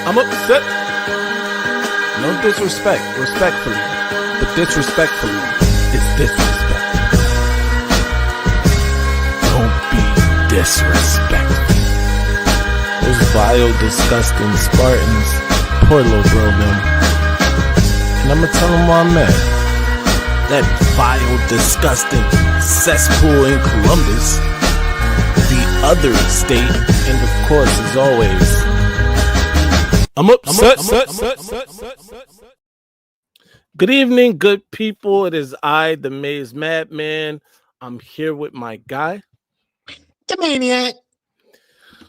I'm upset. No disrespect, respectfully. But disrespectfully is disrespect. Don't be disrespectful. Those vile, disgusting Spartans. Poor little bro, man. And I'm gonna tell him why I'm mad. That vile, disgusting cesspool in Columbus. The other state, and of course, as always, I'm upset. Good evening, good people. It is I, the Maize Mad Man. I'm here with my guy, the Maniac.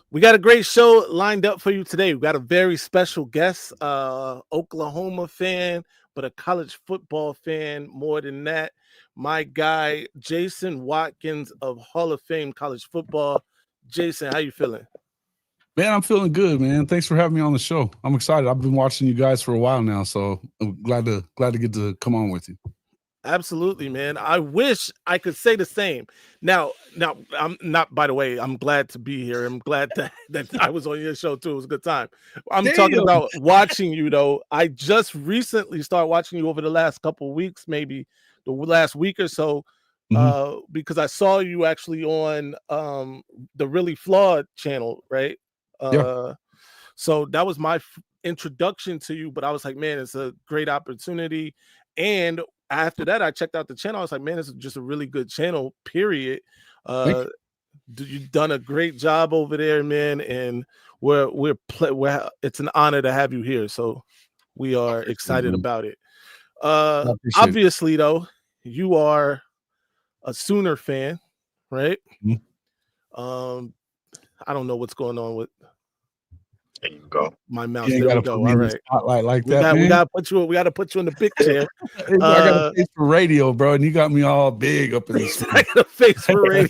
We got a great show lined up for you today. We got a very special guest, Oklahoma fan, but a college football fan more than that. My guy, Jason Watkins of Hall of Fame College Football. Jason, how you feeling? Man, I'm feeling good, man. Thanks for having me on the show. I'm excited. I've been watching you guys for a while now, so I'm glad to get to come on with you. Absolutely, man. I wish I could say the same. Now, I'm not, by the way, I'm glad to be here. I'm glad that I was on your show too. It was a good time. I'm talking about watching you though. I just recently started watching you over the last couple of weeks, maybe the last week or so, because I saw you actually on the Really Flawed channel, right? So that was my introduction to you, but I was like, man, it's a great opportunity. And after that, I checked out the channel. I was like, man, this is just a really good channel, period. You've done a great job over there, man. And it's an honor to have you here. So we are excited about it. Obviously, though, you are a Sooner fan, right? I don't know what's going on with. There you go. My mouse. There we go. All right. Spotlight like that. We gotta put you in the big chair. I got a face for radio, bro, and you got me all big up in this. I got a face for radio.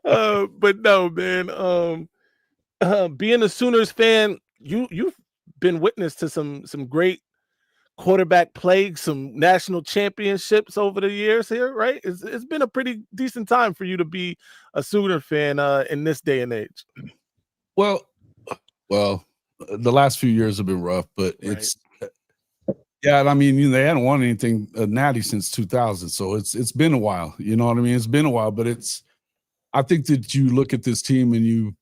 But no, man. Being a Sooners fan, you've been witness to some great quarterback play, some national championships over the years here, right? It's been a pretty decent time for you to be a Sooner fan in this day and age. Well, the last few years have been rough, but I mean, they hadn't won anything natty since 2000, so it's been a while. You know what I mean? It's been a while, but I think that you look at this team and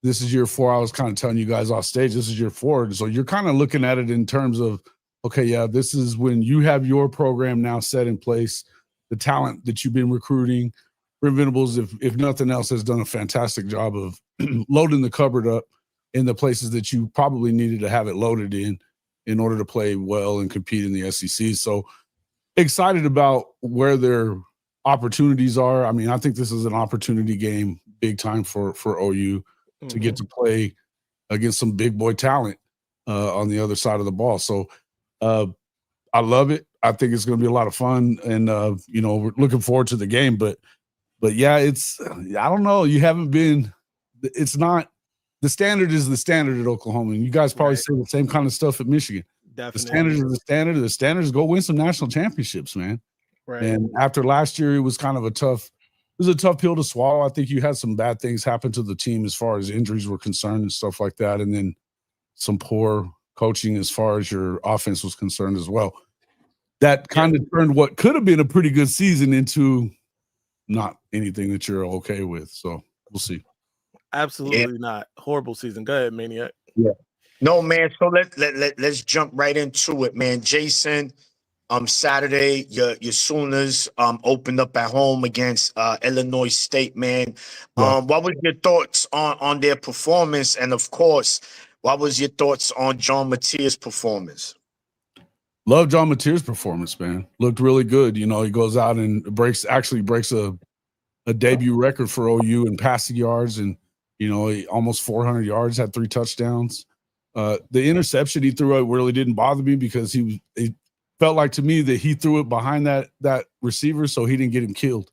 this is year 4. I was kind of telling you guys off stage, this is year 4, so you're kind of looking at it in terms of, okay, yeah, this is when you have your program now set in place, the talent that you've been recruiting. Brent Venables, if nothing else, has done a fantastic job of loading the cupboard up in the places that you probably needed to have it loaded in order to play well and compete in the SEC. So excited about where their opportunities are. I mean, I think this is an opportunity game big time for OU to get to play against some big boy talent on the other side of the ball. So I love it. I think it's going to be a lot of fun, and we're looking forward to the game. But yeah, I don't know. You haven't been. It's not. The standard is the standard at Oklahoma, and you guys probably say the same kind of stuff at Michigan. Definitely. The standard is the standard. The standard is go win some national championships, man. Right. And after last year, it was kind of a tough pill to swallow. I think you had some bad things happen to the team as far as injuries were concerned and stuff like that, and then some poor coaching as far as your offense was concerned as well. That kind of turned what could have been a pretty good season into not anything that you're okay with. So we'll see. Absolutely not. Horrible season. Go ahead, Maniac. Yeah. No, man. So let's jump right into it, man. Jason, Saturday, your Sooners opened up at home against Illinois State, man. What was your thoughts on their performance? And of course, what was your thoughts on John Mateer's performance? Love John Mateer's performance, man. Looked really good. He goes out and breaks a debut record for OU in passing yards, and he almost 400 yards, had 3 touchdowns. The interception he threw out really didn't bother me because it felt like to me that he threw it behind that receiver, so he didn't get him killed.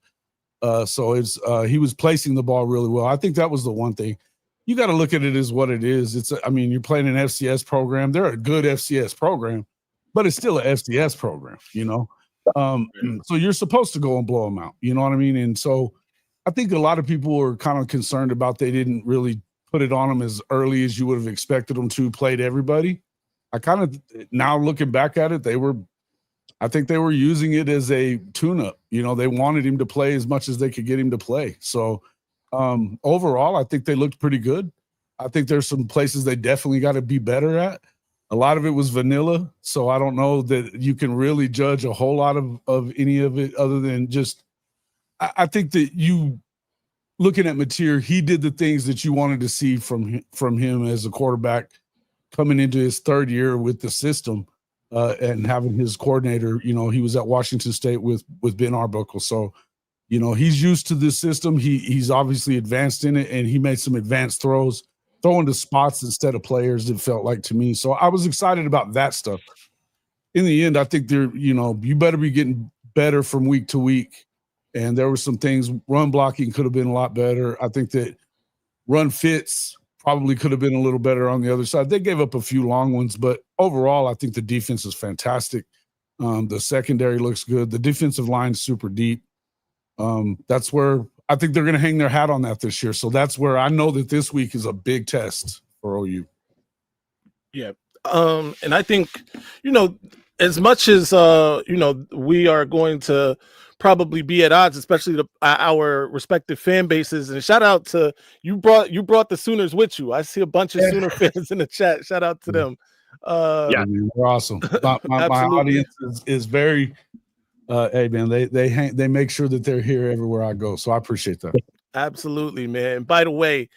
So he was placing the ball really well. I think that was the one thing. You got to look at it as what it is. You're playing an FCS program. They're a good FCS program, but it's still an FCS program, So you're supposed to go and blow them out. You know what I mean? And so I think a lot of people were kind of concerned about they didn't really put it on them as early as you would have expected them to, played everybody. I kind of, now looking back at it, I think they were using it as a tune-up. They wanted him to play as much as they could get him to play. So overall, I think they looked pretty good. I think there's some places they definitely got to be better at. A lot of it was vanilla, so I don't know that you can really judge a whole lot of any of it other than just I think that you looking at Mateer, he did the things that you wanted to see from him as a quarterback coming into his third year with the system and having his coordinator. He was at Washington State with Ben Arbuckle, so he's used to this system. He's obviously advanced in it, and he made some advanced throws, throwing to spots instead of players, it felt like to me. So I was excited about that stuff. In the end, I think you better be getting better from week to week. And there were some things, run blocking could have been a lot better. I think that run fits probably could have been a little better on the other side. They gave up a few long ones, but overall, I think the defense is fantastic. The secondary looks good. The defensive line's super deep. That's where I think they're going to hang their hat on that this year. So that's where I know that this week is a big test for OU. Yeah. And I think, as much as, we are going to probably be at odds, especially our respective fan bases. And shout out to you brought the Sooners with you. I see a bunch of Sooner fans in the chat. Shout out to them. Yeah, they're awesome. My audience is very hey man, they make sure that they're here everywhere I go. So I appreciate that. Absolutely, man. By the way,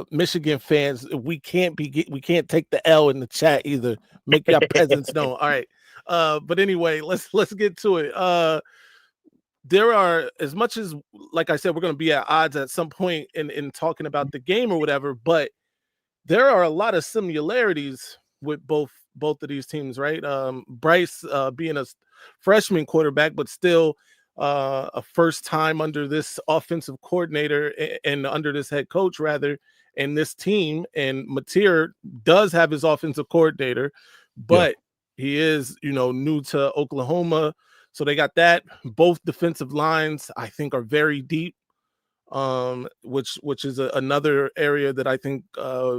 Michigan fans, we can't take the L in the chat either. Make your presence known. All right. But anyway, let's get to it. There are, as much as, like I said, we're going to be at odds at some point in talking about the game or whatever, but there are a lot of similarities with both of these teams, right? Bryce being a freshman quarterback, but still a first time under this offensive coordinator and under this head coach, rather, and this team. And Mateer does have his offensive coordinator, but he is, new to Oklahoma. So they got that. Both defensive lines, I think, are very deep, which is another area that I think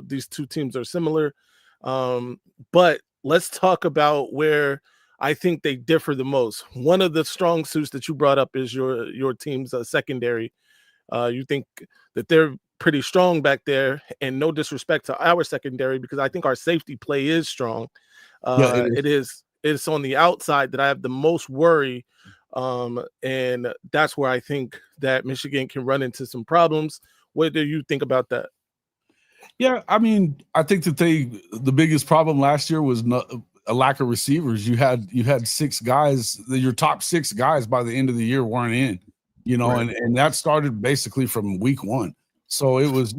these two teams are similar. But let's talk about where I think they differ the most. One of the strong suits that you brought up is your team's secondary. You think that they're pretty strong back there, and no disrespect to our secondary, because I think our safety play is strong. It's on the outside that I have the most worry. And that's where I think that Michigan can run into some problems. What do you think about that? Yeah, I mean, I think that the biggest problem last year was a lack of receivers. You had 6 guys, your top 6 guys by the end of the year weren't in, right. and that started basically from week 1. So it was,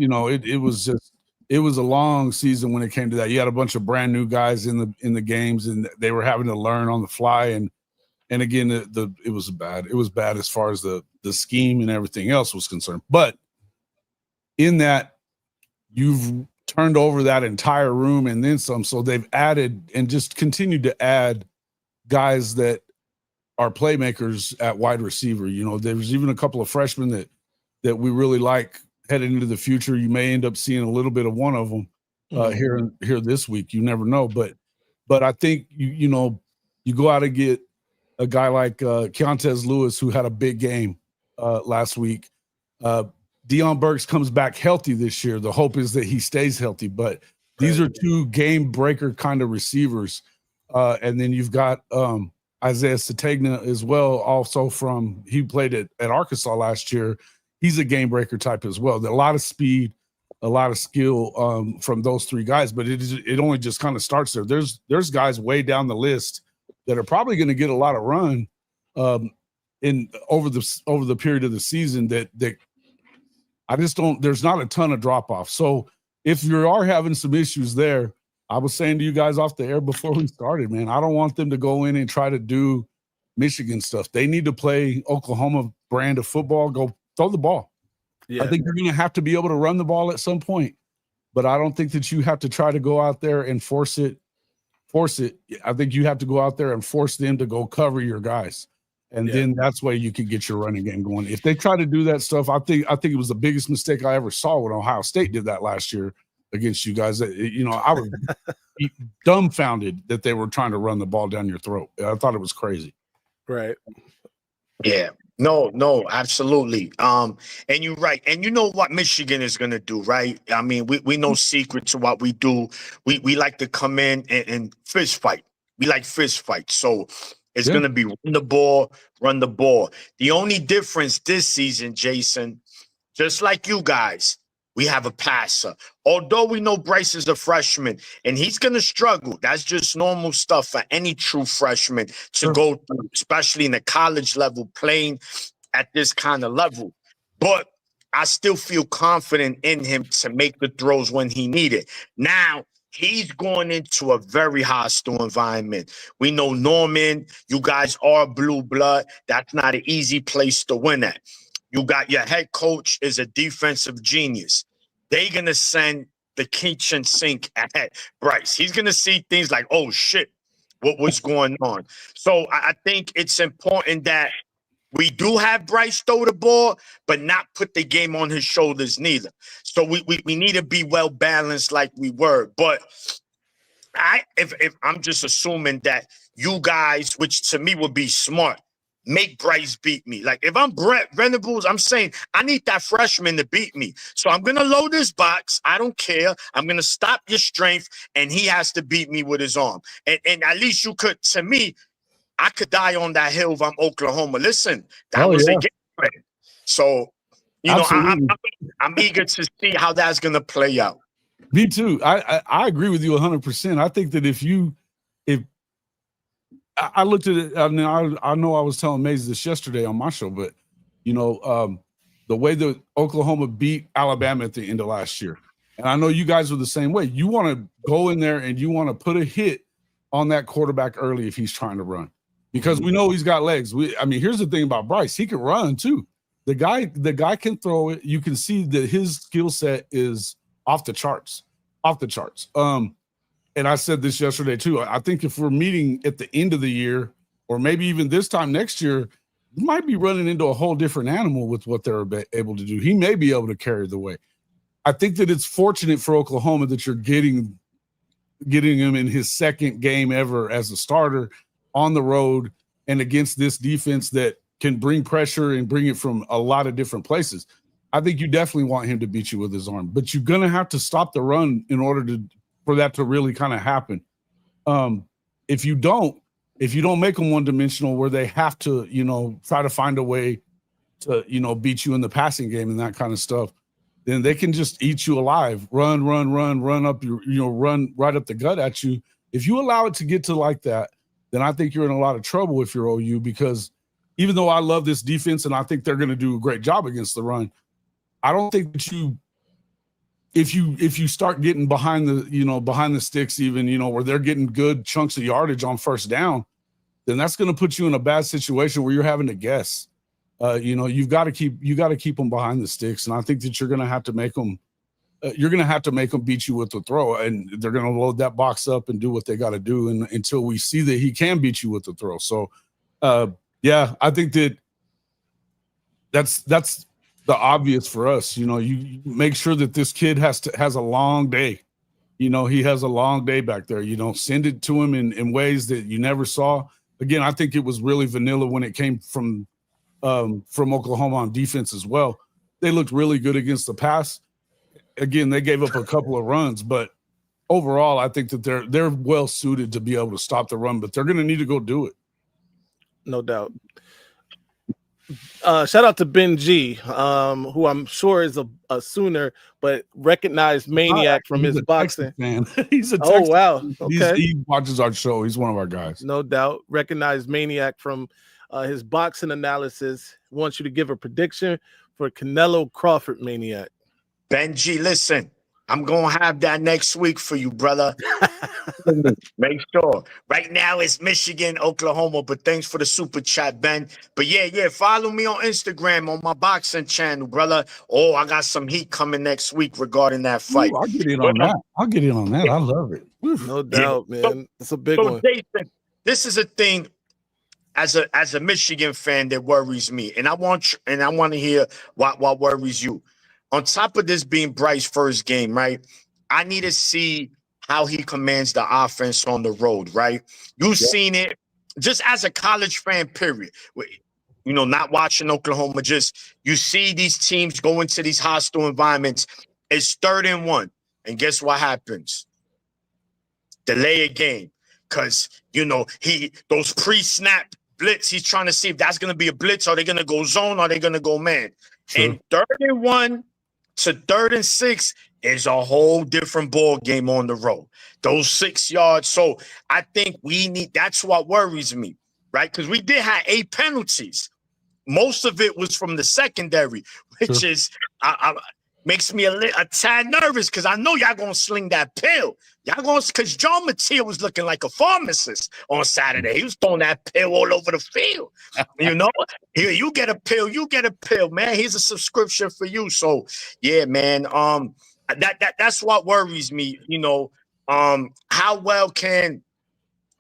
it was a long season when it came to that. You had a bunch of brand new guys in the games, and they were having to learn on the fly. And again, it was bad. It was bad as far as the scheme and everything else was concerned. But in that, you've turned over that entire room and then some. So they've added and just continued to add guys that are playmakers at wide receiver. There's even a couple of freshmen that we really like heading into the future. You may end up seeing a little bit of one of them here this week. You never know. But I think you go out and get a guy like Keontez Lewis, who had a big game last week. Deion Burks comes back healthy this year. The hope is that he stays healthy, but these are 2 game breaker kind of receivers. And then you've got Isaiah Sategna as well. Also he played at Arkansas last year. He's a game breaker type as well. A lot of speed, a lot of skill from those 3 guys, but it only just kind of starts there. There's guys way down the list that are probably going to get a lot of run over the period of the season that I just don't. There's not a ton of drop off. So if you are having some issues there, I was saying to you guys off the air before we started, man, I don't want them to go in and try to do Michigan stuff. They need to play Oklahoma brand of football. Go throw the ball. Yeah. I think you're going to have to be able to run the ball at some point, but I don't think that you have to try to go out there and force it. I think you have to go out there and force them to go cover your guys. And then that's where you could get your running game going. If they try to do that stuff, I think it was the biggest mistake I ever saw when Ohio State did that last year against you guys. You know, I was dumbfounded that they were trying to run the ball down your throat. I thought it was crazy. Right. Yeah. No, absolutely. And you're right. And you know what Michigan is gonna do, right? I mean, we know secret to what we do. We like to come in and fist fight. We like fist fight. So it's gonna be run the ball. The only difference this season, Jason, just like you guys, we have a passer. Although we know Bryce is a freshman and he's going to struggle. That's just normal stuff for any true freshman to go through, especially in the college level, playing at this kind of level. But I still feel confident in him to make the throws when he needed. Now, he's going into a very hostile environment. We know Norman, you guys are blue blood. That's not an easy place to win at. You got your head coach is a defensive genius. They're going to send the kitchen sink at Bryce. He's going to see things like, oh, shit, what was going on? So I think it's important that we do have Bryce throw the ball, but not put the game on his shoulders neither. So we need to be well balanced like we were. But if I'm just assuming that you guys, which to me would be smart, make Bryce beat me. Like if I'm Brent Venables, I'm saying I need that freshman to beat me. So I'm going to load this box. I don't care. I'm going to stop your strength, and he has to beat me with his arm. And at least you could, to me, I could die on that hill if I'm Oklahoma. Listen, that was a game plan. So, you know, I'm eager to see how that's going to play out. Me too. I agree with you 100%. I think that if I looked at it, I mean, I know I was telling Maize this yesterday on my show, but you know, the way that Oklahoma beat Alabama at the end of last year, and I know you guys were the same way. You want to go in there and you want to put a hit on that quarterback early if he's trying to run, because we know he's got legs. I mean, here's the thing about Bryce: he can run too. The guy can throw it. You can see that his skill set is off the charts. And I said this yesterday too. I think if we're meeting at the end of the year, or maybe even this time next year, you might be running into a whole different animal with what they're able to do. He may be able to carry the weight. I think that it's fortunate for Oklahoma that you're getting him in his second game ever as a starter on the road and against this defense that can bring pressure and bring it from a lot of different places. I think you definitely want him to beat you with his arm, but you're going to have to stop the run in order for that to really kind of happen. If you don't make them one-dimensional where they have to, you know, try to find a way to, you know, beat you in the passing game and that kind of stuff, then they can just eat you alive, run up your, you know, run right up the gut at you. If you allow it to get to like that, then I think you're in a lot of trouble if you're OU, because even though I love this defense and I think they're going to do a great job against the run, I don't think that if you start getting behind the sticks, even, you know, where they're getting good chunks of yardage on first down, then that's going to put you in a bad situation where you're having to guess. You know, you got to keep them behind the sticks, and I think that you're going to have to make them. You're going to have to make them beat you with the throw, and they're going to load that box up and do what they got to do, and until we see that he can beat you with the throw. So, yeah, I think that's the obvious for us. You know, you make sure that this kid has a long day. You know, he has a long day back there. You know, send it to him in ways that you never saw. Again, I think it was really vanilla when it came from Oklahoma on defense as well. They looked really good against the pass. Again, they gave up a couple of runs, but overall, I think that they're well suited to be able to stop the run, but they're going to need to go do it. No doubt. Shout out to Ben G, who I'm sure is a Sooner, but recognized Maniac from his boxing. Man. He's a Texas. Oh, wow. Okay. He watches our show. He's one of our guys. No doubt. Recognized Maniac from his boxing analysis. Wants you to give a prediction for Canelo Crawford Maniac. Benji, listen, I'm going to have that next week for you, brother. Make sure. Right now it's Michigan, Oklahoma, but thanks for the super chat, Ben. But yeah, follow me on Instagram on my boxing channel, brother. Oh, I got some heat coming next week regarding that fight. Ooh, I'll get in on that. I love it. No doubt, man. It's a big one. Jason, this is a thing. as a Michigan fan that worries me, and I want to hear what worries you. On top of this being Bryce's first game, right? I need to see how he commands the offense on the road, right? You've seen it just as a college fan, period. You know, not watching Oklahoma, just you see these teams go into these hostile environments. It's 3rd and 1. And guess what happens? Delay a game. Because, you know, those pre-snap blitz, he's trying to see if that's going to be a blitz. Are they going to go zone? Or are they going to go man? Sure. And 3rd and 1 to 3rd and 6 is a whole different ball game on the road. Those 6 yards. So I think that's what worries me, right? Because we did have 8 penalties. Most of it was from the secondary, which is makes me a tad nervous because I know y'all gonna sling that pill. Because John Mattia was looking like a pharmacist on Saturday. He was throwing that pill all over the field. You know, here you get a pill, man. Here's a subscription for you. So yeah, man. That's what worries me. You know, how well can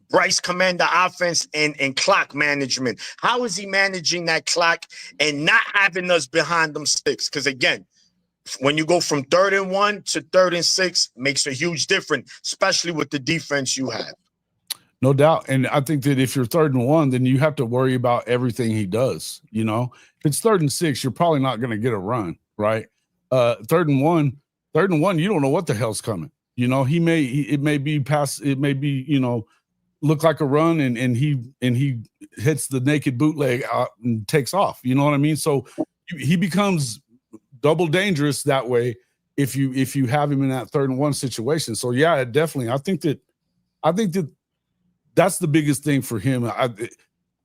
Bryce command the offense and clock management? How is he managing that clock and not having us behind them sticks? Because again, when you go from 3rd and 1 to 3rd and 6, makes a huge difference, especially with the defense you have. No doubt. And I think that if you're 3rd and 1, then you have to worry about everything he does. You know, if it's 3rd and 6, you're probably not going to get a run, right? 3rd and 1, you don't know what the hell's coming. You know, it may be, you know, look like a run and he hits the naked bootleg out and takes off. You know what I mean? So he becomes double dangerous that way if you have him in that 3rd and 1 situation. So yeah, definitely. I think that that's the biggest thing for him.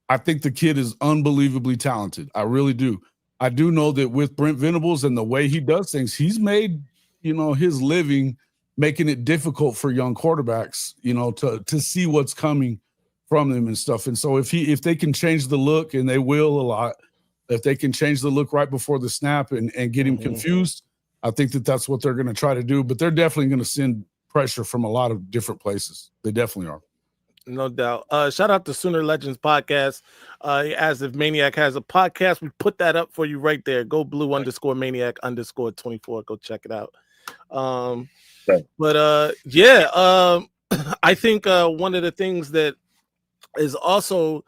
I think the kid is unbelievably talented. I really do. I do know that with Brent Venables and the way he does things, he's made, you know, his living making it difficult for young quarterbacks, you know, to see what's coming from them and stuff. And so if they can change the look, and they will a lot, if they can change the look right before the snap and get him confused, I think that's what they're going to try to do. But they're definitely going to send pressure from a lot of different places. They definitely are. No doubt. Shout out to Sooner Legends podcast. As if Maniac has a podcast, we put that up for you right there. Go blue _Maniac_24. Go check it out. I think one of the things that is also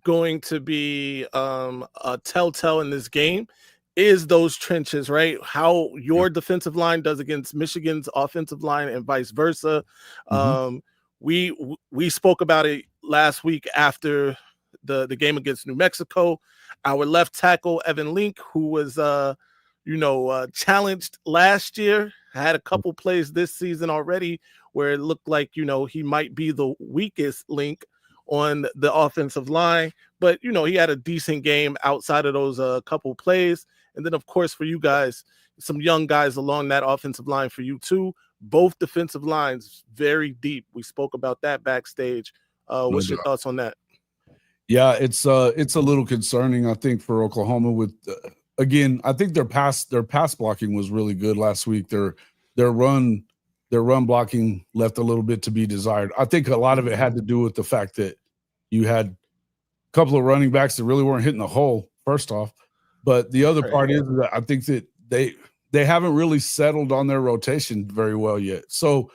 going to be a telltale in this game is those trenches, right? How your defensive line does against Michigan's offensive line and vice versa. We spoke about it last week after the game against New Mexico. Our left tackle, Evan Link, who was challenged last year, had a couple plays this season already where it looked like, you know, he might be the weakest link on the offensive line, but, you know, he had a decent game outside of those couple plays. And then, of course, for you guys, some young guys along that offensive line for you too. Both defensive lines very deep. We spoke about that backstage. What's your thoughts on that? Yeah, it's a little concerning, I think, for Oklahoma. With again, I think their pass blocking was really good last week. Their run blocking left a little bit to be desired. I think a lot of it had to do with the fact that you had a couple of running backs that really weren't hitting the hole, first off. But the other part is that I think that they haven't really settled on their rotation very well yet. So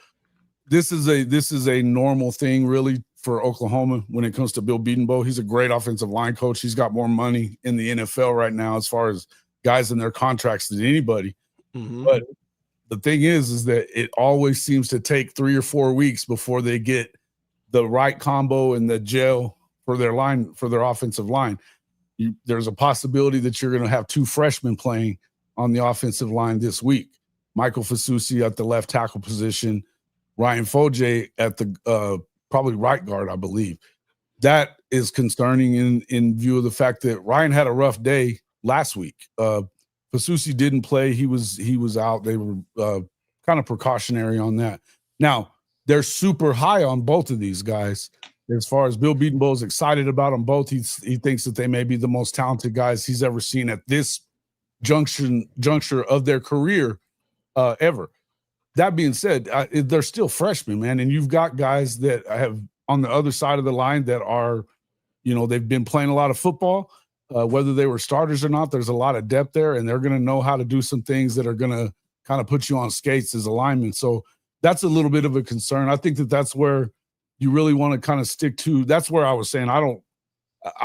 this is a normal thing really for Oklahoma when it comes to Bill Bedenbaugh. He's a great offensive line coach. He's got more money in the NFL right now as far as guys in their contracts than anybody. But the thing is that it always seems to take 3 or 4 weeks before they get the right combo and the gel for their offensive line. There's a possibility that you're going to have 2 freshmen playing on the offensive line this week. Michael Fasusi at the left tackle position, Ryan Foje at the probably right guard, I believe. That is concerning in view of the fact that Ryan had a rough day last week. Fasusi didn't play. He was out. They were kind of precautionary on that. Now, they're super high on both of these guys. As far as Bill Bedenbaugh is excited about them both, he thinks that they may be the most talented guys he's ever seen at this juncture of their career ever. That being said, they're still freshmen, man, and you've got guys that have on the other side of the line that are, they've been playing a lot of football, whether they were starters or not. There's a lot of depth there, and they're going to know how to do some things that are going to kind of put you on skates as a lineman. So that's a little bit of a concern. I think that's where you really want to kind of stick to. That's where I was saying I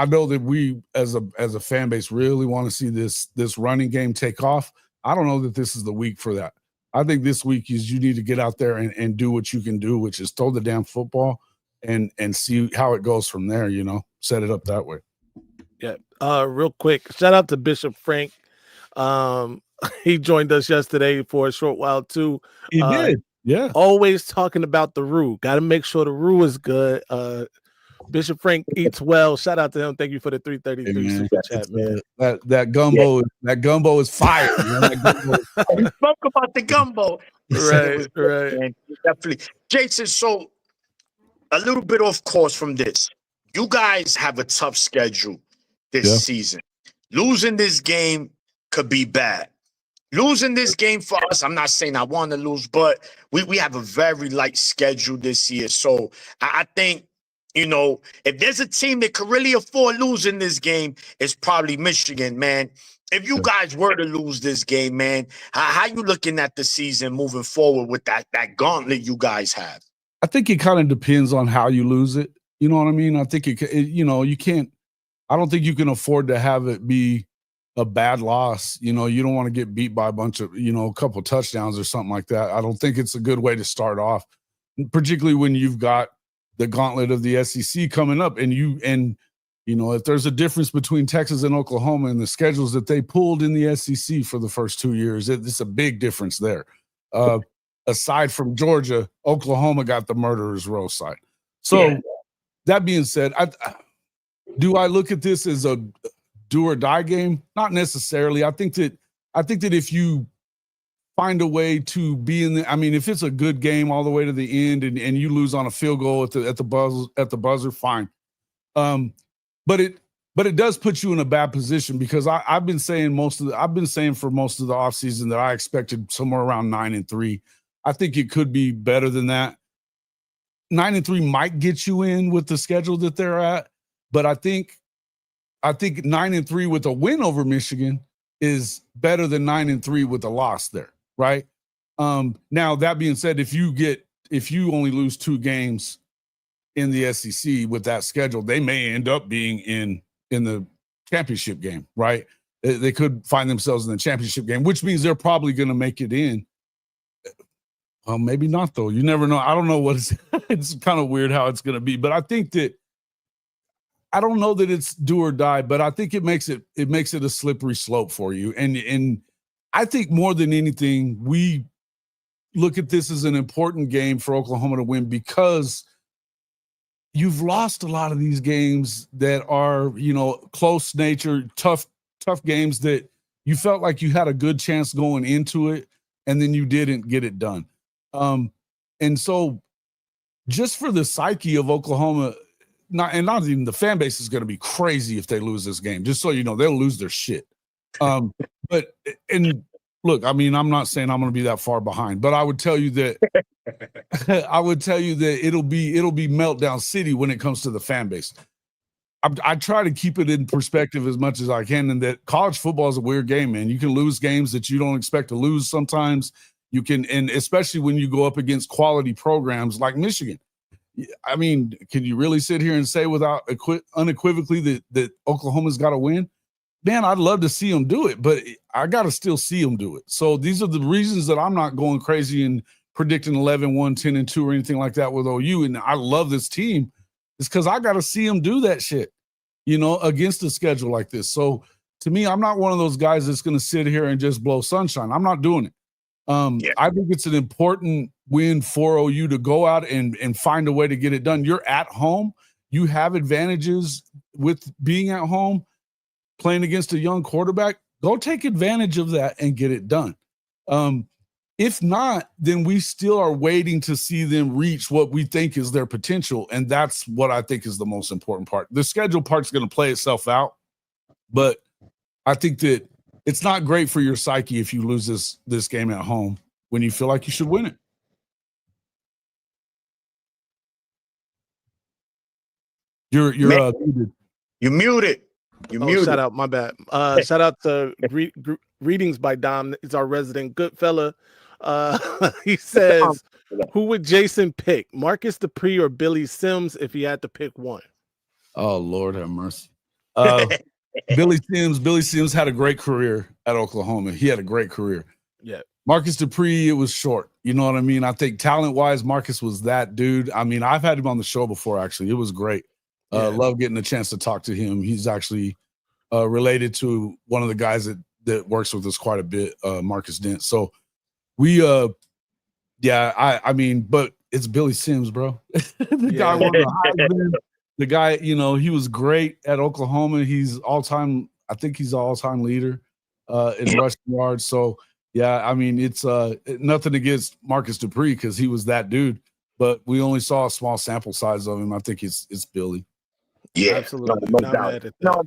know that we as a fan base really want to see this running game take off. I don't know that this is the week for that. I think this week is you need to get out there and do what you can do, which is throw the damn football and see how it goes from there, set it up that way. Yeah. Real quick, shout out to Bishop Frank. He joined us yesterday for a short while too. He did. Yeah. Always talking about the roux. Got to make sure the roux is good. Bishop Frank eats well. Shout out to him. Thank you for the 333 super chat, man. That gumbo is fire. We spoke about the gumbo. Right. Man. Definitely. Jason, so a little bit off course from this. You guys have a tough schedule this season. Losing this game could be bad. Losing this game for us, I'm not saying I want to lose, but we have a very light schedule this year. So I think, if there's a team that could really afford losing this game, it's probably Michigan, man. If you guys were to lose this game, man, how you looking at the season moving forward with that gauntlet you guys have? I think it kind of depends on how you lose it. You know what I mean? I think you can't. I don't think you can afford to have it be a bad loss. You don't want to get beat by a bunch of, a couple of touchdowns or something like that. I don't think it's a good way to start off, particularly when you've got the gauntlet of the SEC coming up. And if there's a difference between Texas and Oklahoma and the schedules that they pulled in the SEC for the first 2 years, it's a big difference there. Aside from Georgia, Oklahoma got the murderer's row side. So that being said, do I look at this as a do or die game? Not necessarily. I think that if you find a way to be if it's a good game all the way to the end and you lose on a field goal at the buzzer, fine. But it does put you in a bad position because I've been saying for most of the offseason that I expected somewhere around 9-3. I think it could be better than that. 9-3 might get you in with the schedule that they're at, but I think 9-3 with a win over Michigan is better than 9-3 with a loss there, right? Now that being said, if you only lose 2 games in the SEC with that schedule, they may end up being in the championship game, right? They could find themselves in the championship game, which means they're probably going to make it in. Well, maybe not though. You never know. I don't know what it's kind of weird how it's going to be, but I think that I don't know that it's do or die, but I think it makes it a slippery slope for you. And I think more than anything, we look at this as an important game for Oklahoma to win because you've lost a lot of these games that are, close nature, tough games that you felt like you had a good chance going into it, and then you didn't get it done. And so just for the psyche of Oklahoma, not even the fan base is going to be crazy if they lose this game, just so you know, they'll lose their shit. But look, I'm not saying I'm going to be that far behind, but I would tell you that it'll be meltdown city when it comes to the fan base. I try to keep it in perspective as much as I can, and that college football is a weird game, man. You can lose games that you don't expect to lose sometimes. You can, and especially when you go up against quality programs like Michigan. Can you really sit here and say without unequivocally that Oklahoma's got to win? Man, I'd love to see them do it, but I got to still see them do it. So these are the reasons that I'm not going crazy and predicting 11-1, 10-2 or anything like that with OU. And I love this team. It's because I got to see them do that shit, against a schedule like this. So to me, I'm not one of those guys that's going to sit here and just blow sunshine. I'm not doing it. I think it's an important win for OU to go out and find a way to get it done. You're at home. You have advantages with being at home, playing against a young quarterback. Go take advantage of that and get it done. If not, then we still are waiting to see them reach what we think is their potential, and that's what I think is the most important part. The schedule part's going to play itself out, but I think that it's not great for your psyche if you lose this game at home when you feel like you should win it. You're muted. You muted. You muted. Shout out, my bad. Shout out to Readings by Dom. He's our resident good fella. He says, who would Jason pick? Marcus Dupree or Billy Sims if he had to pick one? Oh, Lord have mercy. Billy Sims had a great career at Oklahoma. He had a great career. Yeah. Marcus Dupree, it was short. You know what I mean? I think talent-wise, Marcus was that dude. I mean, I've had him on the show before, actually. It was great. Love getting a chance to talk to him. He's actually related to one of the guys that works with us quite a bit, Marcus Dent. So we, I mean, but it's Billy Sims, bro. The guy won the Heisman. The guy, you know, he was great at Oklahoma. He's all-time, I think he's the all-time leader in rushing yards. So, yeah, I mean, it's nothing against Marcus Dupree because he was that dude, but we only saw a small sample size of him. I think it's Billy. Yeah, absolutely. No doubt. No,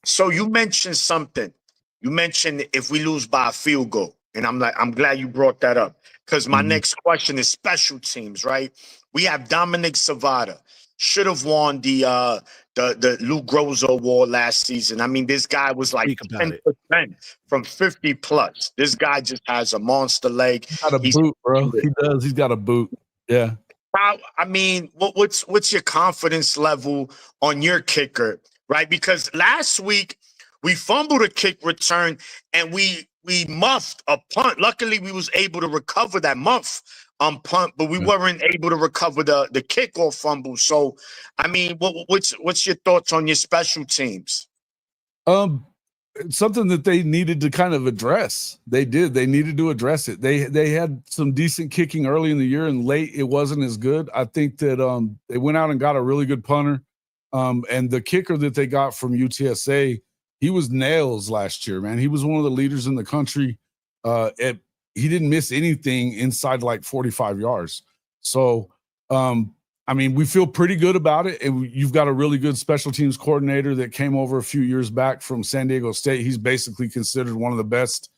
so you mentioned something. You mentioned if we lose by a field goal, and I'm glad you brought that up because my next question is special teams, right? We have Dominic Savada, should have won the Lou Groza Award last season. I mean, this guy was like 10% from 50 plus. This guy just has a monster leg. He's got a boot, bro. He does. He's got a boot. Yeah. I mean, what's your confidence level on your kicker, right? Because last week we fumbled a kick return and we muffed a punt. Luckily, we was able to recover that muff punt, but we weren't able to recover the kickoff fumble. So, I mean, what's your thoughts on your special teams? Something that they needed to kind of address. They did. They needed to address it. They had some decent kicking early in the year, and late it wasn't as good. I think that they went out and got a really good punter, and the kicker that they got from UTSA, he was nails last year, man. He was one of the leaders in the country. He didn't miss anything inside like 45 yards. So, I mean, we feel pretty good about it. And you've got a really good special teams coordinator that came over a few years back from San Diego State. He's basically considered one of the best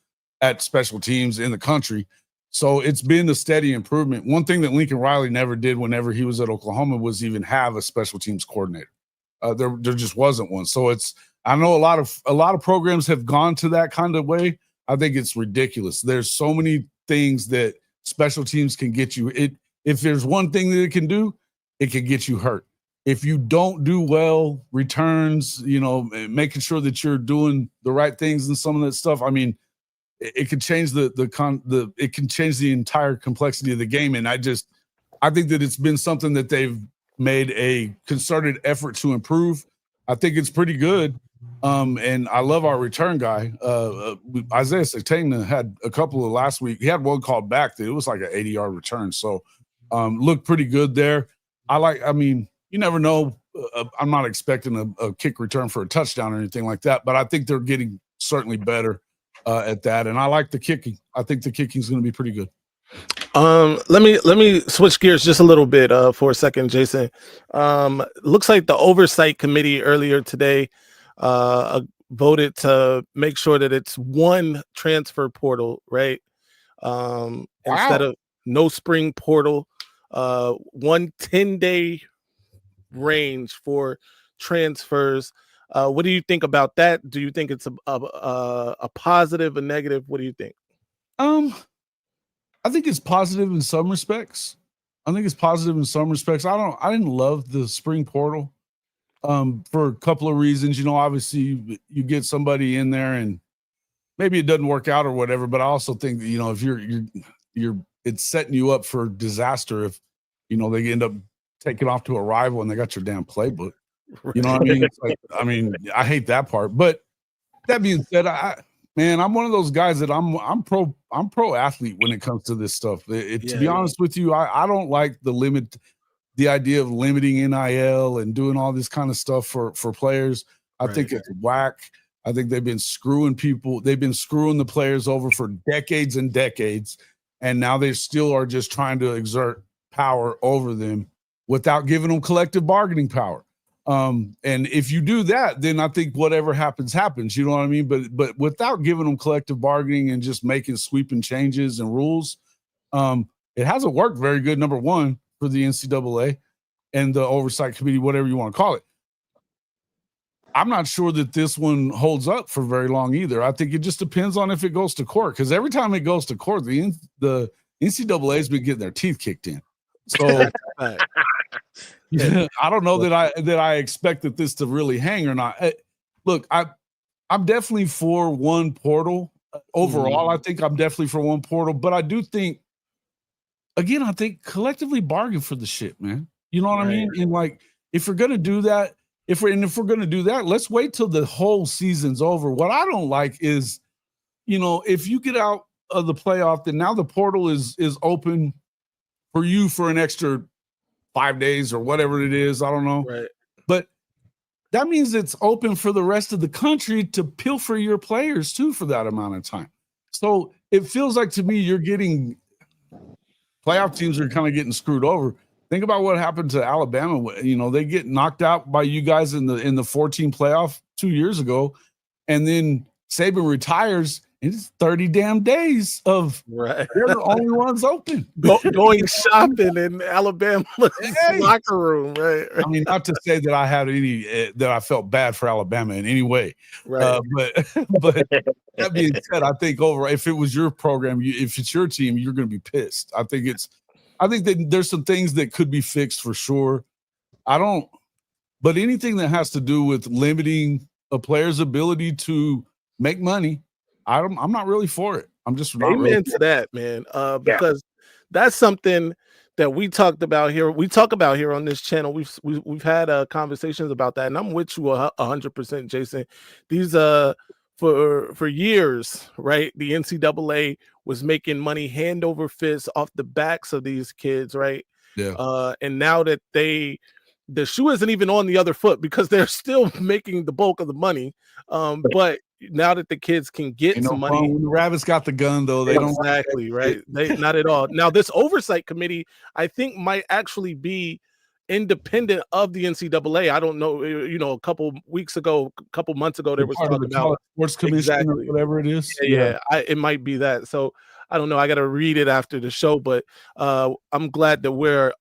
at special teams in the country. So it's been a steady improvement. One thing that Lincoln Riley never did whenever he was at Oklahoma was even have a special teams coordinator. There just wasn't one. So I know a lot of programs have gone to that kind of way. I think it's ridiculous. There's so many things that special teams can get you. If there's one thing that it can do, it can get you hurt. If you don't do well, returns, you know, making sure that you're doing the right things and some of that stuff. I mean, it can change it can change the entire complexity of the game. And I think that it's been something that they've made a concerted effort to improve. I think it's pretty good. And I love our return guy. Isaiah Satana had a couple of last week. He had one called back that it was like an 80-yard return. So looked pretty good there. I mean, you never know. I'm not expecting a kick return for a touchdown or anything like that, but I think they're getting certainly better at that. And I like the kicking. I think the kicking is going to be pretty good. Let me switch gears just a little bit for a second, Jason. Looks like the oversight committee earlier today voted to make sure that it's one transfer portal, right? Instead of no spring portal, 1 10-day range for transfers. What do you think about that? Do you think it's a positive, a negative? What do you think? I think it's positive in some respects. I didn't love the spring portal for a couple of reasons. You know, obviously you get somebody in there and maybe it doesn't work out or whatever, but I also think that, you know, if you're it's setting you up for disaster if, you know, they end up taking off to a rival and they got your damn playbook. You know what I mean? It's like, I hate that part. But that being said, I'm one of those guys that I'm pro athlete when it comes to this stuff. To be honest with you, I don't like the idea of limiting NIL and doing all this kind of stuff for players. I think it's whack. I think they've been screwing people. They've been screwing the players over for decades and decades. And now they still are just trying to exert power over them without giving them collective bargaining power. And if you do that, then I think whatever happens, you know what I mean? But without giving them collective bargaining and just making sweeping changes and rules, it hasn't worked very good, number one, for the NCAA. and the oversight committee, whatever you want to call it. I'm not sure that this one holds up for very long either. I think it just depends on if it goes to court, because every time it goes to court, the NCAA has been getting their teeth kicked in. So I don't know that I expect that this to really hang or not. Look, I'm definitely for one portal. Overall, I think I'm definitely for one portal, but I do think, again, I think collectively bargain for the shit, man. You know what I mean? And like, if we're gonna do that, if we're gonna do that, let's wait till the whole season's over. What I don't like is, if you get out of the playoff, then now the portal is open for you for an extra 5 days or whatever it is. I don't know. Right. But that means it's open for the rest of the country to pilfer your players too for that amount of time. So it feels like to me you're getting playoff teams are kind of getting screwed over. Think about what happened to Alabama. They get knocked out by you guys in the 14 playoff 2 years ago, and then Saban retires. And it's 30 damn days of they're the only ones open. Going shopping in Alabama's locker room, right? I mean, not to say that I had that I felt bad for Alabama in any way, right? But that being said, I think if it was your program, if it's your team, you're going to be pissed. I think that there's some things that could be fixed for sure. But anything that has to do with limiting a player's ability to make money, I'm not really for it. I'm just not amen to that, man. Because that's something that we talked about here. We talk about here on this channel. We've had conversations about that, and I'm with you 100%, Jason. These for years, right? The NCAA was making money hand over fist off the backs of these kids, right? Yeah. And now that the shoe isn't even on the other foot because they're still making the bulk of the money. But now that the kids can get some money, when the rabbits got the gun, though, they exactly don't right. They not at all. Now, this oversight committee, I think, might actually be independent of the NCAA. I don't know. A couple months ago, there was talking about sports commission or whatever it is. It might be that. So I don't know. I got to read it after the show, but I'm glad that we're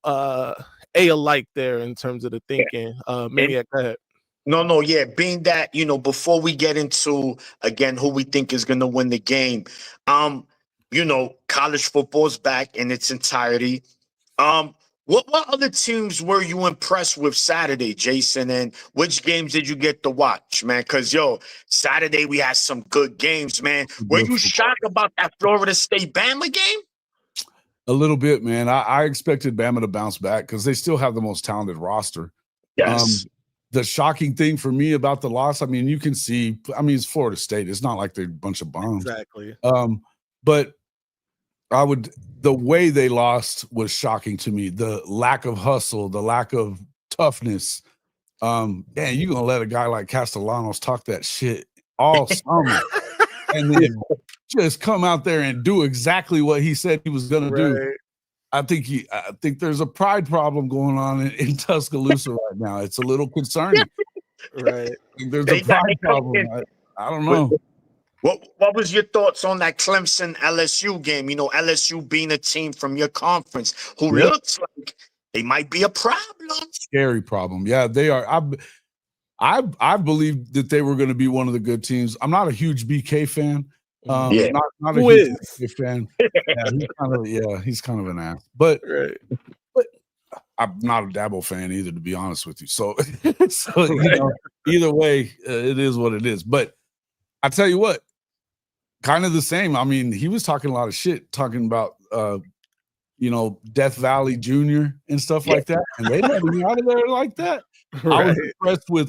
alike there in terms of the thinking. Maniac, go ahead. No, being that, before we get into, again, who we think is going to win the game, college football's back in its entirety. What other teams were you impressed with Saturday, Jason, and which games did you get to watch, man? Because, Saturday we had some good games, man. Were you shocked about that Florida State-Bama game? A little bit, man. I expected Bama to bounce back because they still have the most talented roster. Yes. The shocking thing for me about the loss, I mean, you can see, it's Florida State. It's not like they're a bunch of bums. Exactly. But the way they lost was shocking to me. The lack of hustle, the lack of toughness. Man, you're going to let a guy like Castellanos talk that shit all summer and then just come out there and do exactly what he said he was going to do. I think there's a pride problem going on in Tuscaloosa right now. It's a little concerning. Right. There's a pride problem. I don't know. What was your thoughts on that Clemson LSU game? LSU being a team from your conference who looks like they might be a problem. Scary problem. Yeah, they are. I believe that they were going to be one of the good teams. I'm not a huge BK fan. Not a huge BK fan. He's kind of an ass. But I'm not a Dabo fan either, to be honest with you. So either way, it is what it is. But I tell you what, kind of the same. I mean, he was talking a lot of shit, talking about Death Valley Jr. and stuff like that, and they let him out of there like that. Right.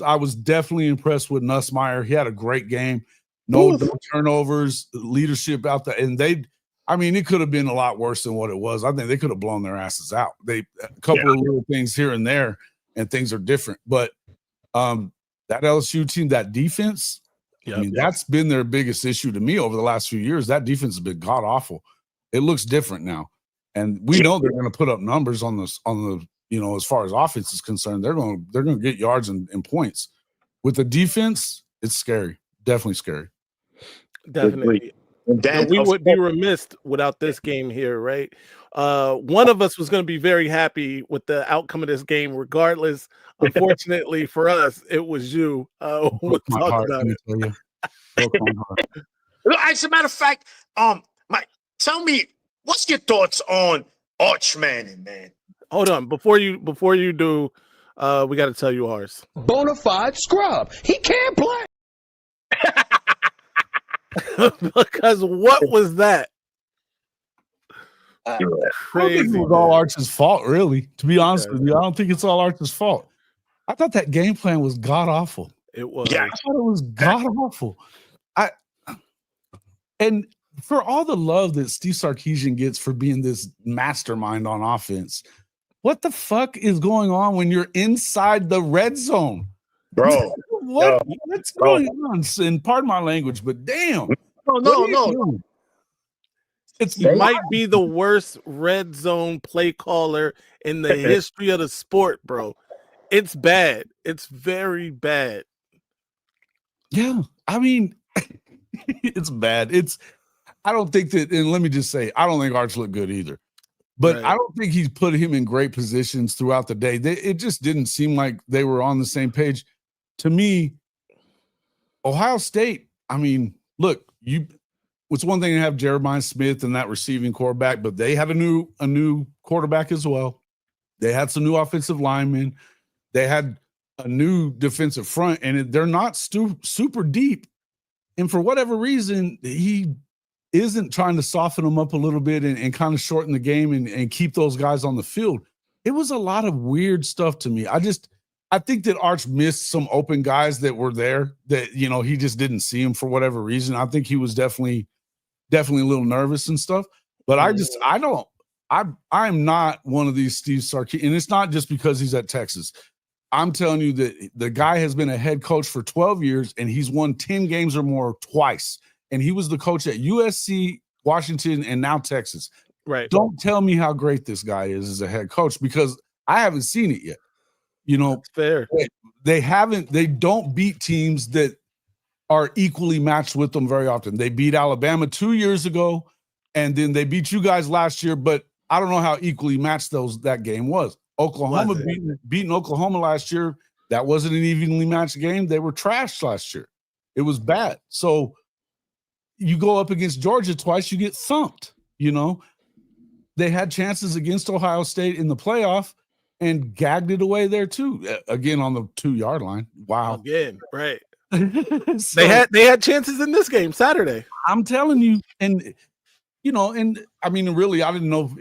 I was definitely impressed with Nussmeier. He had a great game. No turnovers, leadership out there, and it could have been a lot worse than what it was. I think they could have blown their asses out. A couple of little things here and there, and things are different. But that LSU team, that defense, that's been their biggest issue to me over the last few years. That defense has been god awful. It looks different now, and we know they're going to put up numbers on the as far as offense is concerned. They're going to get yards and points. With the defense, it's scary. Definitely scary. Definitely. And then, we of would be course, remiss without this game here, right? One of us was going to be very happy with the outcome of this game, regardless. Unfortunately for us, it was you. We'll Broke my talk heart, about let me it. tell you. Broke my heart. as a matter of fact, tell me, what's your thoughts on Arch Manning, man? Hold on, before you do, we got to tell you ours. Bonafide scrub. He can't play. Because what was that? I don't think Crazy. it was all Arch's fault, really. To be honest Okay. with you, I don't think it's all Arch's fault. I thought that game plan was god awful. It was. Yeah. I thought it was god awful. And for all the love that Steve Sarkisian gets for being this mastermind on offense, what the fuck is going on when you're inside the red zone? Bro. What's going on? And pardon my language, but damn. No. He might be the worst red zone play caller in the history of the sport, bro. It's bad. It's very bad. Yeah, I mean, it's bad. I don't think that, and let me just say, I don't think Arch looked good either. But Right. I don't think he's put him in great positions throughout the day. It just didn't seem like they were on the same page. To me, Ohio State, I mean, look, it's one thing to have Jeremiah Smith and that receiving quarterback, but they have a new quarterback as well. They had some new offensive linemen. They had a new defensive front, and they're not super deep. And for whatever reason, he isn't trying to soften them up a little bit and kind of shorten the game and keep those guys on the field. It was a lot of weird stuff to me. I think that Arch missed some open guys that were there that, he just didn't see them for whatever reason. I think he was definitely a little nervous and stuff, but I'm not one of these Steve Sarkisian, and it's not just because he's at Texas. I'm telling you that the guy has been a head coach for 12 years and he's won 10 games or more twice. And he was the coach at USC, Washington, and now Texas. Right. Don't tell me how great this guy is as a head coach, because I haven't seen it yet. That's fair. They don't beat teams that are equally matched with them very often. They beat Alabama 2 years ago, and then they beat you guys last year, but I don't know how equally matched that game was. Oklahoma beating Oklahoma last year, that wasn't an evenly matched game. They were trashed last year. It was bad. So you go up against Georgia twice, you get thumped. They had chances against Ohio State in the playoff and gagged it away there too. Again, on the 2-yard line. Wow. Again, right. So, they had chances in this game Saturday. I'm telling you, and I mean, really, I didn't know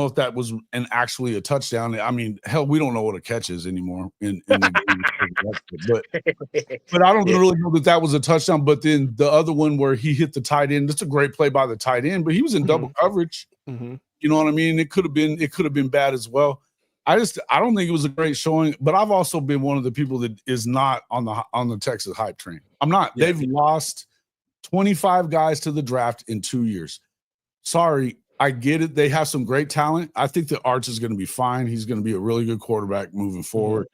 if that was actually a touchdown. I mean, hell, we don't know what a catch is anymore in the game. But I don't really know that was a touchdown. But then the other one where he hit the tight end, that's a great play by the tight end, but he was in double coverage. Mm-hmm. You know what I mean? It could have been bad as well. I don't think it was a great showing, but I've also been one of the people that is not on the Texas hype train. I'm not. Yeah. They've lost 25 guys to the draft in 2 years. Sorry, I get it. They have some great talent. I think that Arch is going to be fine. He's going to be a really good quarterback moving forward.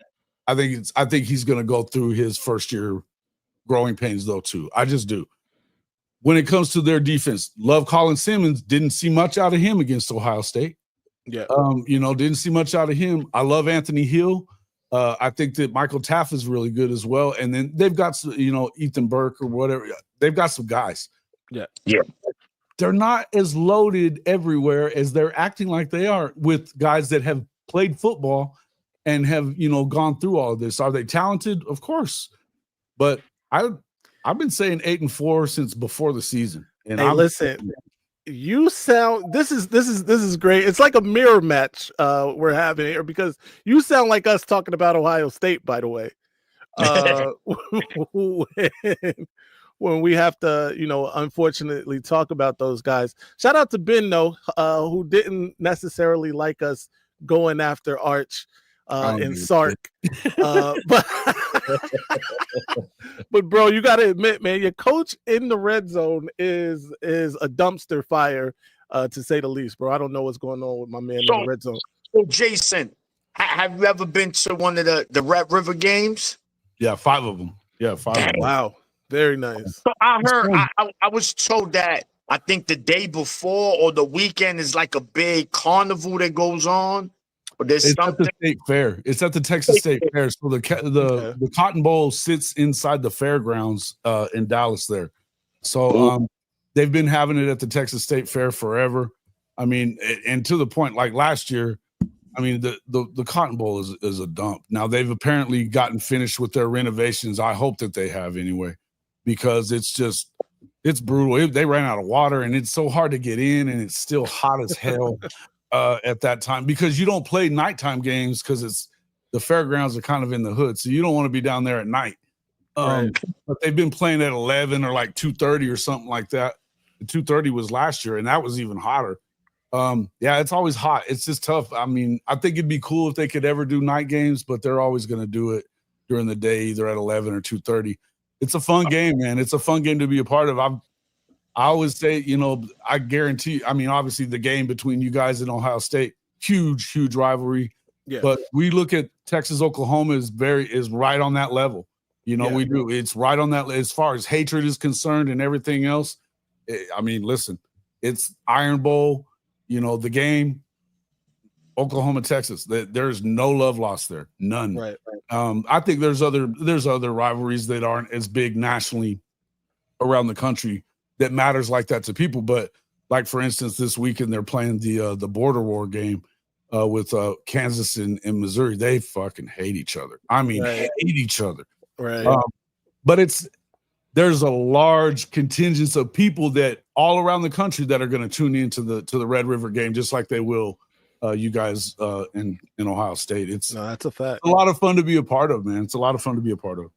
I think he's going to go through his first year growing pains though too. I just do. When it comes to their defense, love Colin Simmons. Didn't see much out of him against Ohio State. Yeah. Didn't see much out of him. I love Anthony Hill. I think that Michael Taff is really good as well. And then they've got some, Ethan Burke or whatever. They've got some guys. Yeah. Yeah. They're not as loaded everywhere as they're acting like they are with guys that have played football and have, gone through all of this. Are they talented? Of course. But I've been saying 8-4 since before the season. And listen, you sound this is great. It's like a mirror match we're having here, because you sound like us talking about Ohio State, by the way. When we have to, unfortunately talk about those guys. Shout out to Ben, though, who didn't necessarily like us going after Arch and Sark. But bro, you got to admit, man, your coach in the red zone is a dumpster fire, to say the least, bro. I don't know what's going on with my man in the red zone. So, Jason, have you ever been to one of the Red River games? Yeah, 5 of them. Yeah, 5 of them. Wow. Very nice. So I heard, I was told that I think the day before or the weekend is like a big carnival that goes on. But there's It's something. at the state fair. It's at the Texas State Fair. So the Cotton Bowl sits inside the fairgrounds in Dallas there. So they've been having it at the Texas State Fair forever. I mean, and to the point, like last year, I mean, the Cotton Bowl is a dump. Now they've apparently gotten finished with their renovations. I hope that they have anyway, because it's brutal. They ran out of water, and it's so hard to get in, and it's still hot as hell at that time, because you don't play nighttime games because the fairgrounds are kind of in the hood, so you don't want to be down there at night. Right. But they've been playing at 11 or like 2:30 or something like that. 2:30 was last year, and that was even hotter. Yeah, it's always hot. It's just tough. I mean, I think it'd be cool if they could ever do night games, but they're always going to do it during the day, either at 11 or 2:30. It's a fun game, man. It's a fun game to be a part of. I always say, you know, I guarantee, I mean, obviously the game between you guys and Ohio State, huge rivalry. Yeah. But we look at Texas, Oklahoma is right on that level. You know, we do. It's right on that as far as hatred is concerned and everything else. I mean, listen, it's Iron Bowl, you know, the game, Oklahoma, Texas. There's no love lost there. None. Right. I think there's other rivalries that aren't as big nationally around the country that matters like that to people. But like, for instance, this weekend they're playing the border war game with Kansas and Missouri. They fucking hate each other. I mean, hate each other. Right. But there's a large contingent of people that all around the country that are going to tune into the Red River game, just like they will you guys in Ohio State. That's a fact. A lot of fun to be a part of, man. It's a lot of fun to be a part of.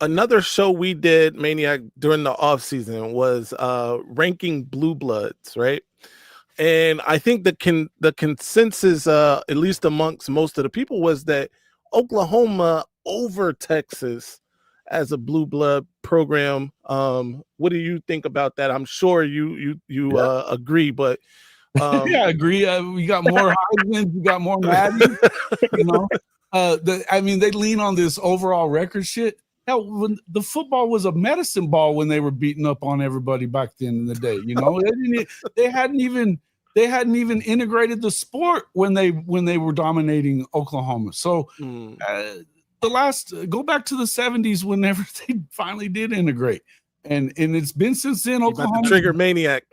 Another show we did, Maniac, during the off season was ranking blue bloods, right? And I think the consensus, at least amongst most of the people, was that Oklahoma over Texas as a blue blood program. What do you think about that? I'm sure you agree, but yeah, I agree. We got more Heisman, we got more Madden. You know, I mean, they lean on this overall record shit. Hell, when the football was a medicine ball when they were beating up on everybody back then in the day, you know, they hadn't even integrated the sport when they were dominating Oklahoma. So go back to the 70s whenever they finally did integrate. And it's been since then. Oklahoma about to trigger Maniac.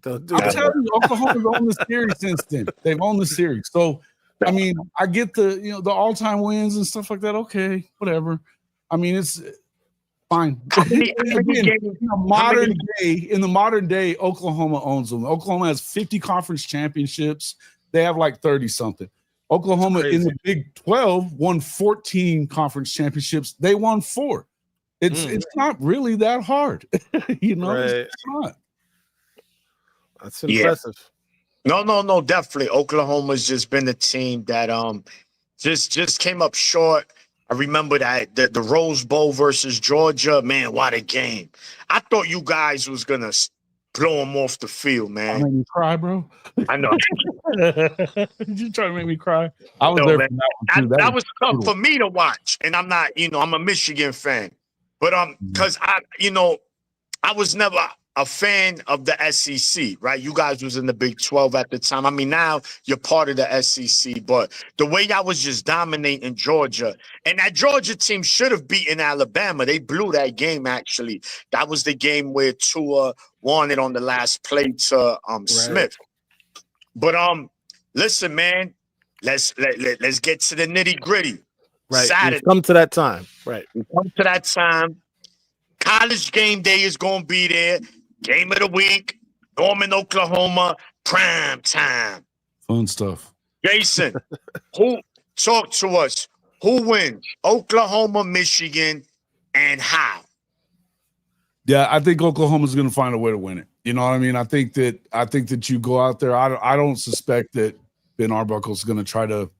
Don't do I'm telling you, Oklahoma's owned the series since then. They've owned the series. So I mean, I get the all-time wins and stuff like that. Okay, whatever. I mean, it's fine. In the modern day, Oklahoma owns them. Oklahoma has 50 conference championships. They have like 30 something. Oklahoma in the Big 12 won 14 conference championships. They won 4. It's not really that hard, you know. Right. It's not. That's impressive. Yeah. No, definitely. Oklahoma's just been a team that just came up short. I remember that the Rose Bowl versus Georgia. Man, what a game! I thought you guys was gonna blow them off the field, man. I made me cry, bro. I know. Did you try to make me cry? I was there. For that was tough for me to watch, and I'm not. You know, I'm a Michigan fan, but because I was never a fan of the SEC, right? You guys was in the Big 12 at the time. I mean, now you're part of the SEC, but the way y'all was just dominating Georgia, and that Georgia team should have beaten Alabama. They blew that game, actually. That was the game where Tua won it on the last play to Smith. But listen, man, let's get to the nitty-gritty. Right. Saturday. Come to that time. Right. Come to that time. College game day is going to be there. Game of the week, Norman, Oklahoma, prime time. Fun stuff. Jason, talk to us. Who wins? Oklahoma, Michigan, and how? Yeah, I think Oklahoma's going to find a way to win it. You know what I mean? I think that you go out there. I don't suspect that Ben Arbuckle's going to try to,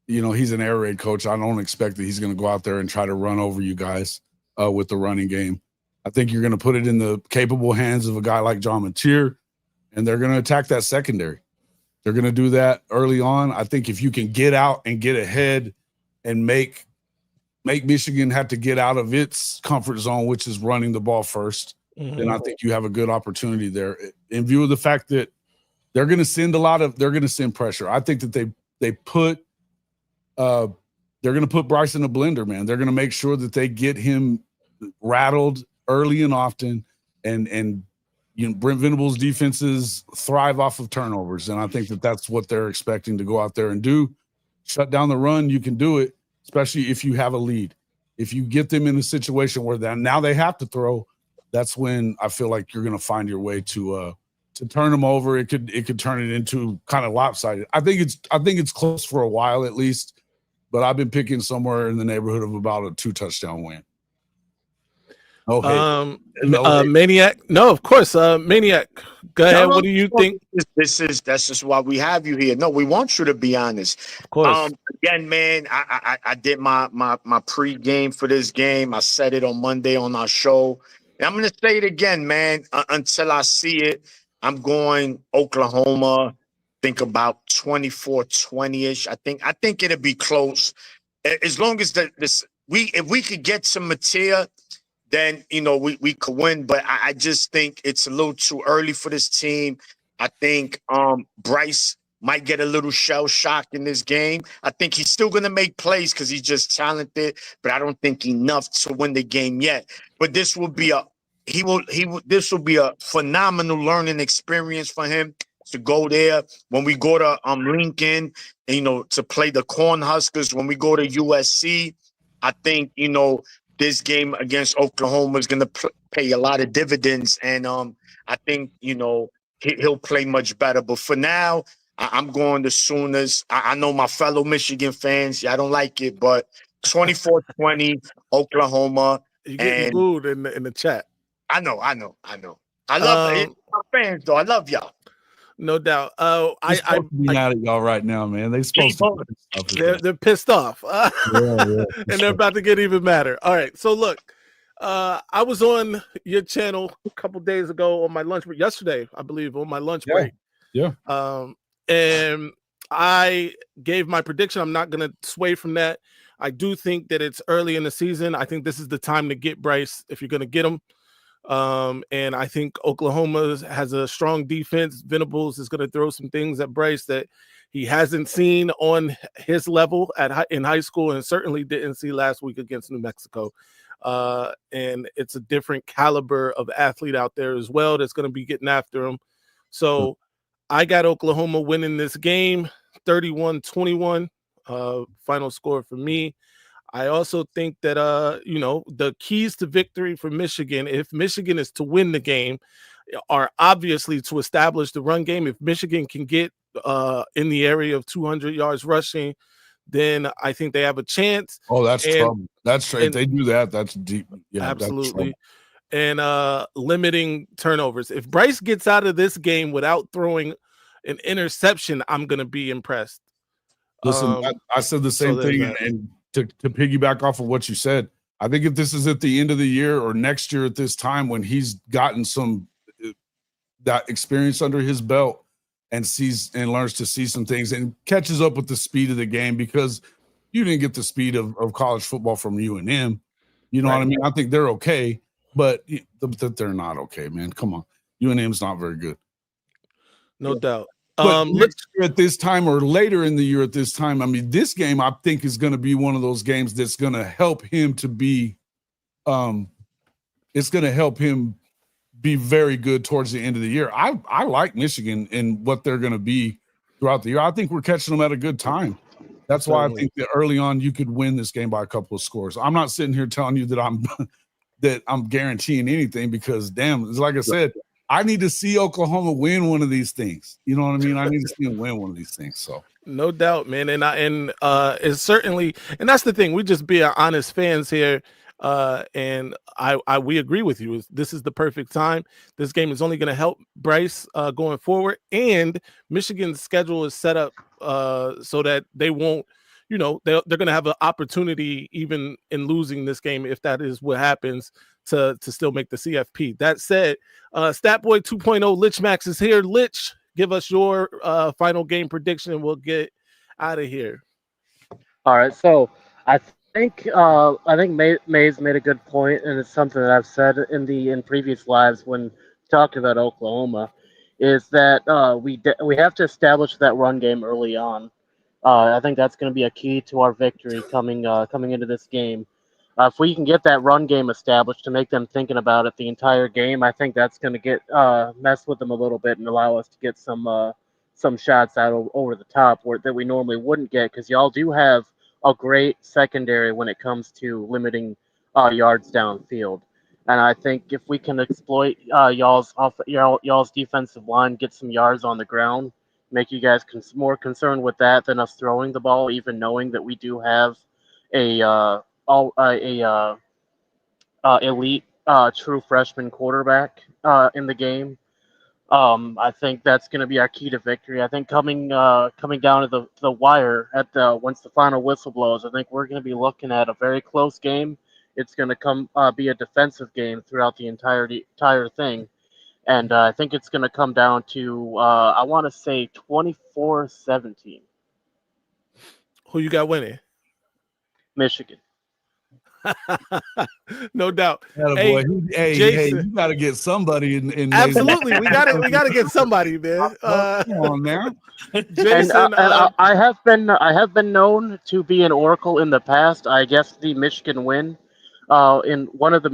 he's an air raid coach. I don't expect that he's going to go out there and try to run over you guys with the running game. I think you're going to put it in the capable hands of a guy like John Mateer, and they're going to attack that secondary. They're going to do that early on. I think if you can get out and get ahead and make Michigan have to get out of its comfort zone, which is running the ball first, then I think you have a good opportunity there. In view of the fact that they're going to send pressure. I think that they're going to put Bryce in a blender, man. They're going to make sure that they get him rattled early and often, and Brent Venables' defenses thrive off of turnovers, and I think that that's what they're expecting to go out there and do. Shut down the run, you can do it, especially if you have a lead. If you get them in a situation where now they have to throw, that's when I feel like you're going to find your way to turn them over. It could turn it into kind of lopsided. I think it's close for a while at least, but I've been picking somewhere in the neighborhood of about a 2-touchdown win. Okay. Maniac. No, of course. Maniac. Go ahead. What do you think? That's just why we have you here. No, we want you to be honest. Of course. Again, man, I did my pregame for this game. I said it on Monday on our show. And I'm gonna say it again, man. Until I see it, I'm going Oklahoma. Think about 24-20-ish. I think it'll be close. As long as if we could get some material, then we could win. But I just think it's a little too early for this team. I think Bryce might get a little shell shock in this game. I think he's still gonna make plays because he's just talented, but I don't think enough to win the game yet. But this will be a phenomenal learning experience for him to go there. When we go to Lincoln, to play the Cornhuskers, when we go to USC, I think this game against Oklahoma is going to pay a lot of dividends, and I think he'll play much better. But for now, I'm going the Sooners. I know my fellow Michigan fans, I don't like it, but 24-20 Oklahoma. You're getting booed in the chat. I know. I love my fans, though. I love y'all. No doubt. I be mad at y'all right now, man. They're supposed to. They're pissed off, and they're about to get even madder. All right. So look, I was on your channel a couple days ago on my lunch break. Yesterday, I believe, on my lunch break. Yeah. And I gave my prediction. I'm not going to sway from that. I do think that it's early in the season. I think this is the time to get Bryce if you're going to get him. And I think Oklahoma has a strong defense. Venables is going to throw some things at Bryce that he hasn't seen on his level in high school, and certainly didn't see last week against New Mexico. And it's a different caliber of athlete out there as well that's going to be getting after him. So I got Oklahoma winning this game 31-21, final score for me. I also think that, the keys to victory for Michigan, if Michigan is to win the game, are obviously to establish the run game. If Michigan can get in the area of 200 yards rushing, then I think they have a chance. Oh, that's trouble. That's true. If they do that, that's deep. Yeah, absolutely. And limiting turnovers. If Bryce gets out of this game without throwing an interception, I'm going to be impressed. Listen, I said the same thing, and to piggyback off of what you said, I think if this is at the end of the year or next year at this time when he's gotten some that experience under his belt and sees and learns to see some things and catches up with the speed of the game, because you didn't get the speed of college football from UNM. You know what I mean? I think they're okay, but they're not okay, man. Come on. UNM's not very good. No doubt. But next year at this time or later in the year at this time, I mean, this game I think is going to be one of those games that's going to help him to be it's going to help him be very good towards the end of the year. I like Michigan and what they're going to be throughout the year. I think we're catching them at a good time. That's why I think that early on you could win this game by a couple of scores. I'm not sitting here telling you that I'm guaranteeing anything, because damn, it's like I said, I need to see Oklahoma win one of these things. You know what I mean? I need to see them win one of these things. So no doubt, man. And it's certainly, and that's the thing. We just be honest fans here. And we agree with you. This is the perfect time. This game is only going to help Bryce going forward. And Michigan's schedule is set up so that they won't, they're going to have an opportunity even in losing this game, if that is what happens, to still make the CFP. That said, Statboy 2.0 Lich Max is here. Lich, give us your final game prediction and we'll get out of here. All right, so I I think Mays made a good point, and it's something that I've said in previous lives when talking about Oklahoma, is that we have to establish that run game early on. I think that's going to be a key to our victory coming into this game. If we can get that run game established to make them thinking about it the entire game, I think that's going to get mess with them a little bit and allow us to get some shots out over the top that we normally wouldn't get, because y'all do have a great secondary when it comes to limiting yards downfield. And I think if we can exploit y'all's defensive line, get some yards on the ground, make you guys more concerned with that than us throwing the ball, even knowing that we do have a elite true freshman quarterback in the game. I think that's going to be our key to victory. I think coming down to the wire at once the final whistle blows, I think we're going to be looking at a very close game. It's going to be a defensive game throughout the entire thing, and I think it's going to come down to I want to say 24-17. Who you got winning? Michigan. No doubt. Hey, Jason, you got to get somebody in absolutely. we got to get somebody, man. Come on now. Jason, I have been known to be an oracle in the past. I guess the Michigan win, in one of the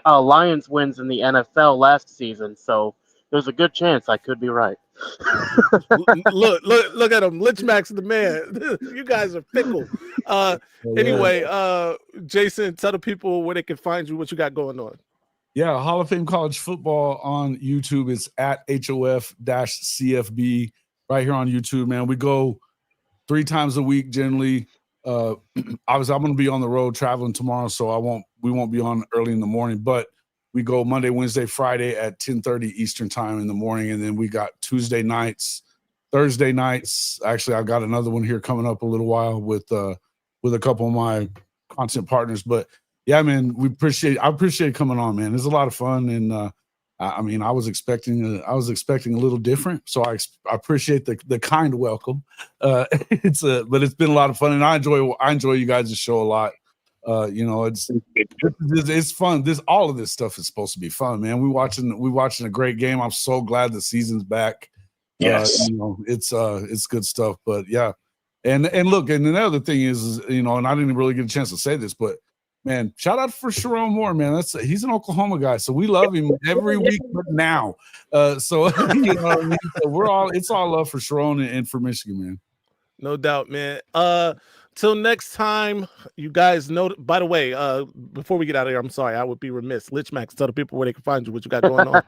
Lions wins in the NFL last season. So there's a good chance I could be right. look at him. Lich Max the man. You guys are fickle. Anyway, Jason, tell the people where they can find you, what you got going on. Yeah, Hall of Fame College Football on YouTube. It's at HOF-CFB right here on YouTube, man. We go 3 times a week generally. Obviously, I'm going to be on the road traveling tomorrow, so we won't be on early in the morning, but we go Monday, Wednesday, Friday at 10:30 Eastern time in the morning, and then we got Tuesday nights, Thursday nights. Actually, I've got another one here coming up a little while with a couple of my content partners. But yeah, man, I appreciate coming on, man. It's a lot of fun, and I mean, I was expecting a little different, so I appreciate the kind welcome. But it's been a lot of fun, and I enjoy you guys' show a lot. It's fun. All of this stuff is supposed to be fun, man. We watching a great game. I'm so glad the season's back. Yes, it's good stuff. But yeah, and look, and another thing is, and I didn't really get a chance to say this, but man, shout out for Sharon Moore, man. He's an Oklahoma guy, so we love him every week. But now, so you know what I mean? So it's all love for Sharon and for Michigan, man. No doubt, man. Till next time, you guys know. By the way, before we get out of here, I'm sorry, I would be remiss. Lich Max, tell the people where they can find you, what you got going on.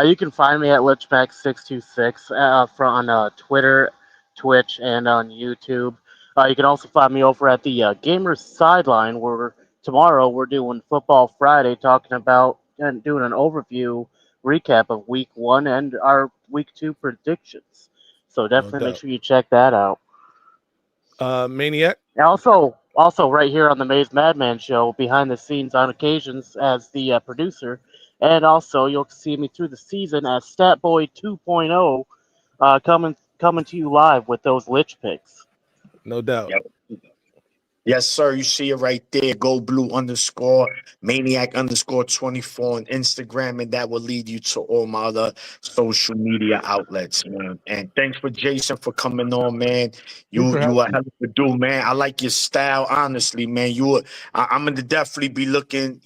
You can find me at LichMax626 on Twitter, Twitch, and on YouTube. You can also find me over at the Gamers Sideline, where tomorrow we're doing Football Friday, talking about and doing an overview recap of Week 1 and our Week 2 predictions. So definitely make sure you check that out. Maniac. Also right here on the Maize Mad Man Show, behind the scenes on occasions as the producer, and also you'll see me through the season as Statboy 2.0, coming to you live with those Lich picks. No doubt. Yep. Yes, sir. You see it right there. Go Blue _ Maniac _24 on Instagram, and that will lead you to all my other social media outlets, man. And thanks for Jason for coming on, man. You a hell of a dude, man. I like your style, honestly, man. I'm gonna definitely be looking,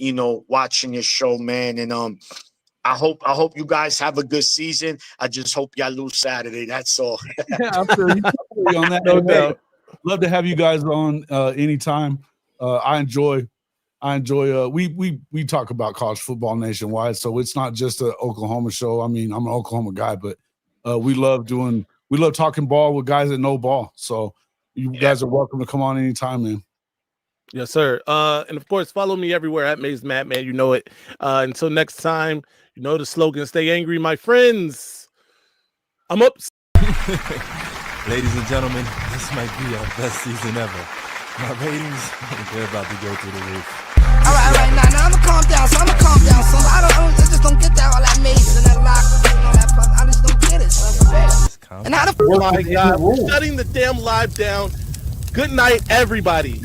watching your show, man. And I hope you guys have a good season. I just hope y'all lose Saturday. That's all. I feel you on that. No doubt. Love to have you guys on anytime. I enjoy. We talk about college football nationwide, so it's not just an Oklahoma show. I mean, I'm an Oklahoma guy, but we love talking ball with guys that know ball. So you guys are welcome to come on anytime, man. Yes, sir. And of course, follow me everywhere at Maize Mad Man. You know it. Until next time, you know the slogan: stay angry, my friends. I'm up. Ladies and gentlemen, this might be our best season ever. My ratings, they're about to go through the roof. All right, now I'ma calm down. So I just don't get that all that Maize and that lock and all that stuff. I just don't get it. And how the my God, we're shutting the damn live down. Good night, everybody.